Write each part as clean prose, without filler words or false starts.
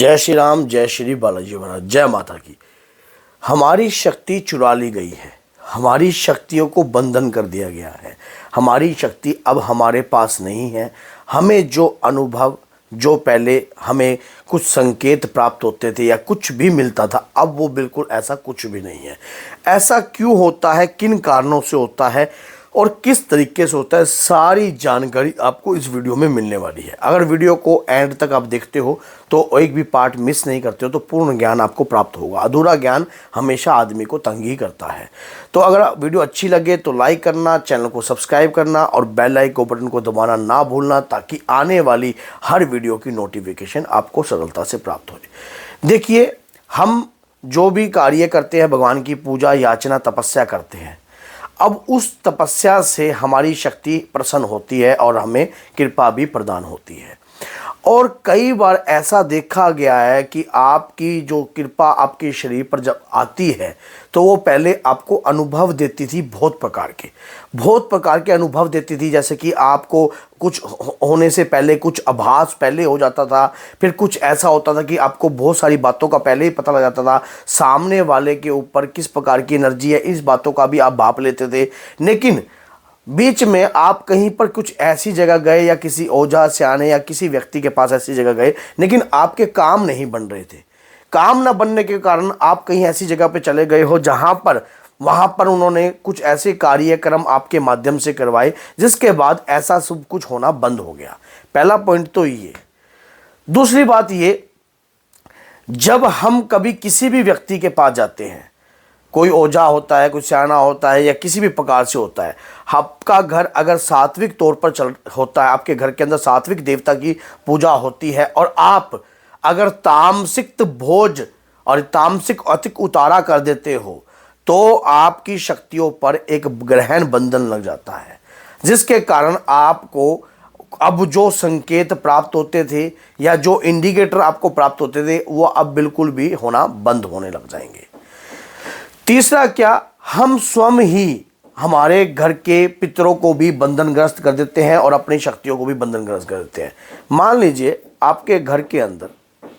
जय श्री राम, जय श्री बालाजी महाराज, जय माता की। हमारी शक्ति चुरा ली गई है, हमारी शक्तियों को बंधन कर दिया गया है। हमारी शक्ति अब हमारे पास नहीं है। हमें जो अनुभव, जो पहले हमें कुछ संकेत प्राप्त होते थे या कुछ भी मिलता था, अब वो बिल्कुल ऐसा कुछ भी नहीं है। ऐसा क्यों होता है, किन कारणों से होता है और किस तरीके से होता है, सारी जानकारी आपको इस वीडियो में मिलने वाली है। अगर वीडियो को एंड तक आप देखते हो तो एक भी पार्ट मिस नहीं करते हो तो पूर्ण ज्ञान आपको प्राप्त होगा। अधूरा ज्ञान हमेशा आदमी को तंग ही करता है। तो अगर वीडियो अच्छी लगे तो लाइक करना, चैनल को सब्सक्राइब करना और बेल आइकन बटन को दबाना ना भूलना, ताकि आने वाली हर वीडियो की नोटिफिकेशन आपको सरलता से प्राप्त हो। देखिए, हम जो भी कार्य करते हैं, भगवान की पूजा, याचना, तपस्या करते हैं, अब उस तपस्या से हमारी शक्ति प्रसन्न होती है और हमें कृपा भी प्रदान होती है। और कई बार ऐसा देखा गया है कि आपकी जो कृपा आपके शरीर पर जब आती है तो वो पहले आपको अनुभव देती थी, बहुत प्रकार के अनुभव देती थी। जैसे कि आपको कुछ होने से पहले कुछ आभास पहले हो जाता था, फिर कुछ ऐसा होता था कि आपको बहुत सारी बातों का पहले ही पता लग जाता था। सामने वाले के ऊपर किस प्रकार की एनर्जी है, इस बातों का भी आप भाप लेते थे। लेकिन बीच में आप कहीं पर कुछ ऐसी जगह गए या किसी ओझा सियाने या किसी व्यक्ति के पास ऐसी जगह गए, लेकिन आपके काम नहीं बन रहे थे। काम न बनने के कारण आप कहीं ऐसी जगह पे चले गए हो जहां पर वहां पर उन्होंने कुछ ऐसे कार्यक्रम आपके माध्यम से करवाए, जिसके बाद ऐसा सब कुछ होना बंद हो गया। पहला पॉइंट तो ये। दूसरी बात ये, जब हम कभी किसी भी व्यक्ति के पास जाते हैं, कोई ओझा होता है, कोई सियाना होता है या किसी भी प्रकार से होता है, आपका घर अगर सात्विक तौर पर चल होता है, आपके घर के अंदर सात्विक देवता की पूजा होती है और आप अगर तामसिक भोज और तामसिक अतिक उतारा कर देते हो तो आपकी शक्तियों पर एक ग्रहण बंधन लग जाता है, जिसके कारण आपको अब जो संकेत प्राप्त होते थे या जो इंडिकेटर आपको प्राप्त होते थे वो अब बिल्कुल भी होना बंद होने लग जाएंगे। तीसरा क्या, हम स्वयं ही हमारे घर के पितरों को भी बंधनग्रस्त कर देते हैं और अपनी शक्तियों को भी बंधनग्रस्त कर देते हैं। मान लीजिए आपके घर के अंदर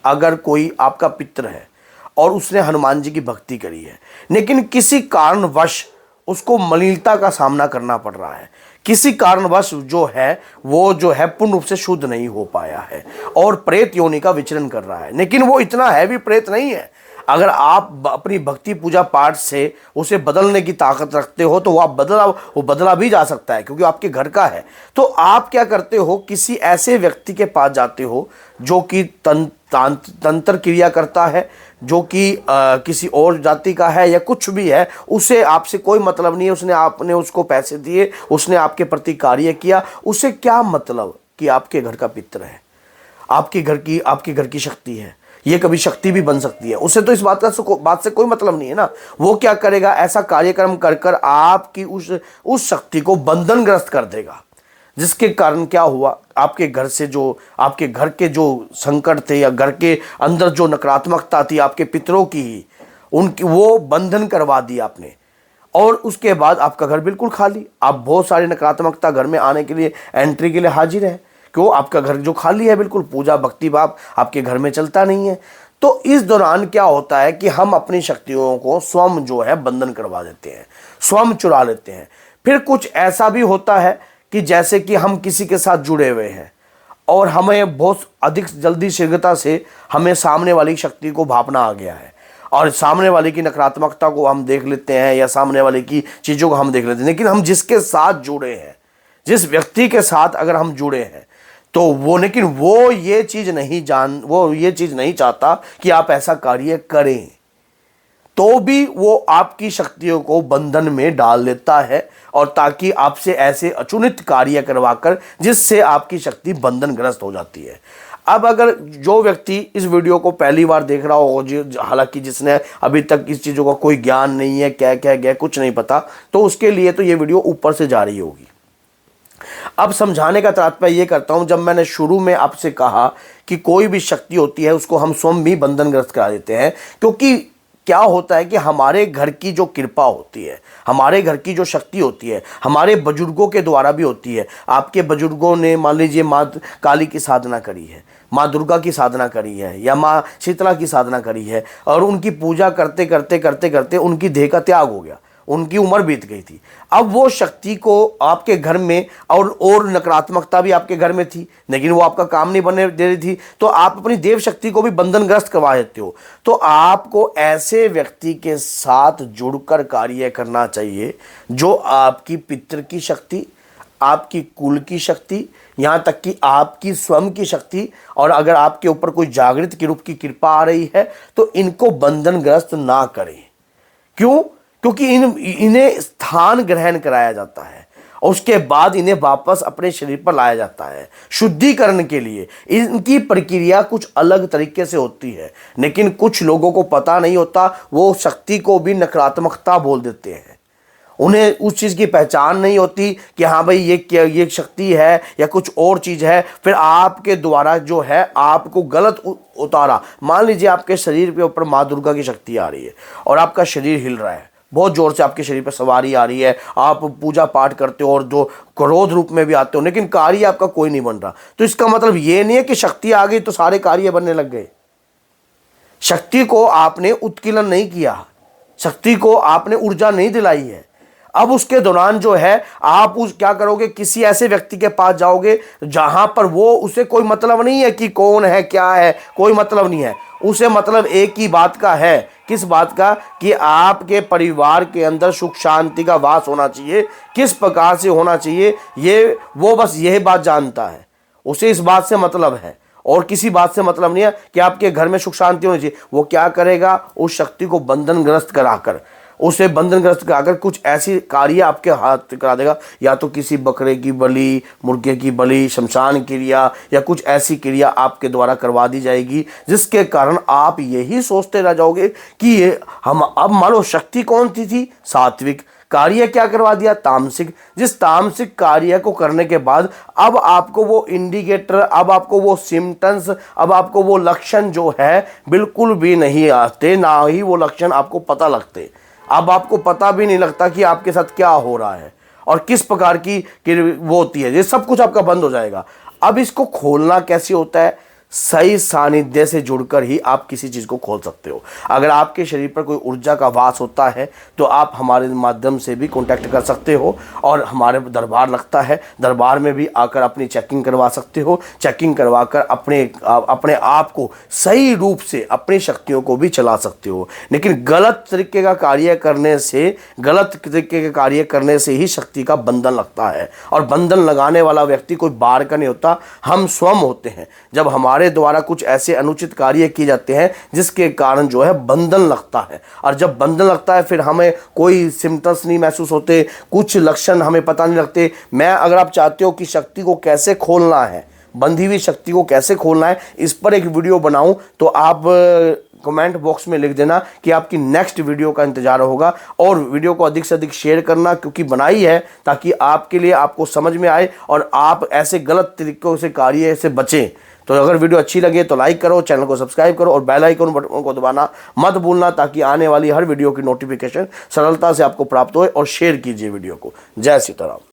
अगर कोई आपका पितर है और उसने हनुमान जी की भक्ति करी है, लेकिन किसी कारणवश उसको मलिनता का सामना करना पड़ रहा है, किसी कारणवश जो है वो पूर्ण रूप से शुद्ध नहीं हो पाया है और प्रेत योनि का विचरण कर रहा है, लेकिन वो इतना हैवी प्रेत नहीं है। अगर आप अपनी भक्ति पूजा पाठ से उसे बदलने की ताकत रखते हो तो वो बदला भी जा सकता है, क्योंकि आपके घर का है। तो आप क्या करते हो, किसी ऐसे व्यक्ति के पास जाते हो जो कि तंत्र क्रिया करता है, जो कि किसी और जाति का है या कुछ भी है, उसे आपसे कोई मतलब नहीं है। आपने उसको पैसे दिए, उसने आपके प्रति कार्य किया, उसे क्या मतलब कि आपके घर का पितर है, आपके घर की शक्ति है, ये कभी शक्ति भी बन सकती है। उसे तो इस बात से कोई मतलब नहीं है ना। वो क्या करेगा, ऐसा कार्यक्रम कर आपकी उस शक्ति को बंधनग्रस्त कर देगा, जिसके कारण क्या हुआ, आपके घर के जो संकट थे या घर के अंदर जो नकारात्मकता थी आपके पितरों की ही, उनकी वो बंधन करवा दी आपने। और उसके बाद आपका घर बिल्कुल खाली, आप बहुत सारी नकारात्मकता घर में आने के लिए, एंट्री के लिए हाजिर है। क्यों, आपका घर जो खाली है, बिल्कुल पूजा भक्ति भाव आपके घर में चलता नहीं है। तो इस दौरान क्या होता है कि हम अपनी शक्तियों को स्वयं जो है बंधन करवा देते हैं, स्वयं चुरा लेते हैं। फिर कुछ ऐसा भी होता है कि जैसे कि हम किसी के साथ जुड़े हुए हैं और हमें बहुत अधिक जल्दी शीघ्रता से हमें सामने वाली शक्ति को भापना आ गया है और सामने वाले की नकारात्मकता को हम देख लेते हैं या सामने वाले की चीज़ों को हम देख लेते हैं। लेकिन हम जिसके साथ जुड़े हैं, जिस व्यक्ति के साथ अगर हम जुड़े हैं तो वो ये चीज़ नहीं चाहता कि आप ऐसा कार्य करें, तो भी वो आपकी शक्तियों को बंधन में डाल देता है और ताकि आपसे ऐसे अचुनित कार्य करवाकर जिससे आपकी शक्ति बंधनग्रस्त हो जाती है। अब अगर जो व्यक्ति इस वीडियो को पहली बार देख रहा हो, हालांकि जिसने अभी तक इस चीज़ों का कोई ज्ञान नहीं है, क्या क्या गया कुछ नहीं पता, तो उसके लिए तो ये वीडियो ऊपर से जा रही होगी। अब समझाने का तात्पर्य ये करता हूं, जब मैंने शुरू में आपसे कहा कि कोई भी शक्ति होती है उसको हम स्वयं भी बंधनग्रस्त करा देते हैं, क्योंकि क्या होता है कि हमारे घर की जो कृपा होती है, हमारे घर की जो शक्ति होती है, हमारे बुजुर्गों के द्वारा भी होती है। आपके बुजुर्गों ने मान लीजिए माँ काली की साधना करी है, माँ दुर्गा की साधना करी है, या माँ शीतला की साधना करी है, और उनकी पूजा करते करते करते करते उनकी देह का त्याग हो गया, उनकी उम्र बीत गई थी। अब वो शक्ति को आपके घर में, और नकारात्मकता भी आपके घर में थी, लेकिन वो आपका काम नहीं बनने दे रही थी, तो आप अपनी देव शक्ति को भी बंधनग्रस्त करवा देते हो। तो आपको ऐसे व्यक्ति के साथ जुड़कर कार्य करना चाहिए जो आपकी पितृ की शक्ति, आपकी कुल की शक्ति, यहाँ तक कि आपकी स्वयं की शक्ति, और अगर आपके ऊपर कोई जागृत के रूप की कृपा आ रही है तो इनको बंधनग्रस्त ना करें। क्यों? क्योंकि इन्हें स्थान ग्रहण कराया जाता है और उसके बाद इन्हें वापस अपने शरीर पर लाया जाता है शुद्धिकरण के लिए। इनकी प्रक्रिया कुछ अलग तरीके से होती है, लेकिन कुछ लोगों को पता नहीं होता, वो शक्ति को भी नकारात्मकता बोल देते हैं। उन्हें उस चीज़ की पहचान नहीं होती कि हाँ भाई ये शक्ति है या कुछ और चीज़ है, फिर आपके द्वारा जो है आपको गलत उतारा। मान लीजिए आपके शरीर के ऊपर माँ दुर्गा की शक्ति आ रही है और आपका शरीर हिल रहा है, बहुत जोर से आपके शरीर पर सवारी आ रही है, आप पूजा पाठ करते हो और जो क्रोध रूप में भी आते हो, लेकिन कार्य आपका कोई नहीं बन रहा। तो इसका मतलब ये नहीं है कि शक्ति आ गई तो सारे कार्य बनने लग गए। शक्ति को आपने उत्कीर्ण नहीं किया, शक्ति को आपने ऊर्जा नहीं दिलाई है। अब उसके दौरान जो है आप उस क्या करोगे, किसी ऐसे व्यक्ति के पास जाओगे जहां पर वो उसे कोई मतलब नहीं है कि कौन है क्या है, कोई मतलब नहीं है उसे। मतलब एक ही बात का है, किस बात का, कि आपके परिवार के अंदर सुख शांति का वास होना चाहिए। किस प्रकार से होना चाहिए ये वो बस यही बात जानता है, उसे इस बात से मतलब है और किसी बात से मतलब नहीं है कि आपके घर में सुख शांति होनी चाहिए। वो क्या करेगा, उस शक्ति को बंधनग्रस्त कराकर, उसे बंधनग्रस्त कराकर कुछ ऐसी कार्य आपके हाथ करा देगा, या तो किसी बकरे की बलि, मुर्गे की बलि, शमशान क्रिया, या कुछ ऐसी क्रिया आपके द्वारा करवा दी जाएगी जिसके कारण आप यही सोचते रह जाओगे कि ये हम, अब मान लो शक्ति कौन थी सात्विक, कार्य क्या करवा दिया तामसिक। जिस तामसिक कार्य को करने के बाद अब आपको वो इंडिकेटर, अब आपको वो सिम्टम्स, अब आपको वो लक्षण जो है बिल्कुल भी नहीं आते, ना ही वो लक्षण आपको पता लगते। अब आपको पता भी नहीं लगता कि आपके साथ क्या हो रहा है और किस प्रकार की वो होती है, ये सब कुछ आपका बंद हो जाएगा। अब इसको खोलना कैसे होता है, सही सानिध्य से जुड़कर ही आप किसी चीज़ को खोल सकते हो। अगर आपके शरीर पर कोई ऊर्जा का वास होता है तो आप हमारे माध्यम से भी कांटेक्ट कर सकते हो और हमारे दरबार लगता है, दरबार में भी आकर अपनी चेकिंग करवा सकते हो। चेकिंग करवाकर अपने आप को सही रूप से अपनी शक्तियों को भी चला सकते हो। लेकिन गलत तरीके का कार्य करने से, गलत तरीके के कार्य करने से ही शक्ति का बंधन लगता है, और बंधन लगाने वाला व्यक्ति कोई बाहर का नहीं होता, हम स्वयं होते हैं। जब हमारे द्वारा कुछ ऐसे अनुचित कार्य किए जाते हैं जिसके कारण जो है बंधन लगता है, और जब बंधन लगता है फिर हमें कोई सिम्टम्स नहीं महसूस होते, कुछ लक्षण हमें पता नहीं लगते। अगर आप चाहते हो कि शक्ति को कैसे खोलना है, बंधी हुई शक्ति को कैसे खोलना है, इस पर एक वीडियो बनाऊं तो आप कमेंट बॉक्स में लिख देना कि आपकी नेक्स्ट वीडियो का इंतजार होगा। और वीडियो को अधिक से अधिक शेयर करना, क्योंकि बनाई है ताकि आपके लिए, आपको समझ में आए और आप ऐसे गलत तरीकों से कार्य से बचें। तो अगर वीडियो अच्छी लगे तो लाइक करो, चैनल को सब्सक्राइब करो और बेल आइकन बटन को दबाना मत भूलना, ताकि आने वाली हर वीडियो की नोटिफिकेशन सरलता से आपको प्राप्त होए। और शेयर कीजिए वीडियो को। जय सीताराम।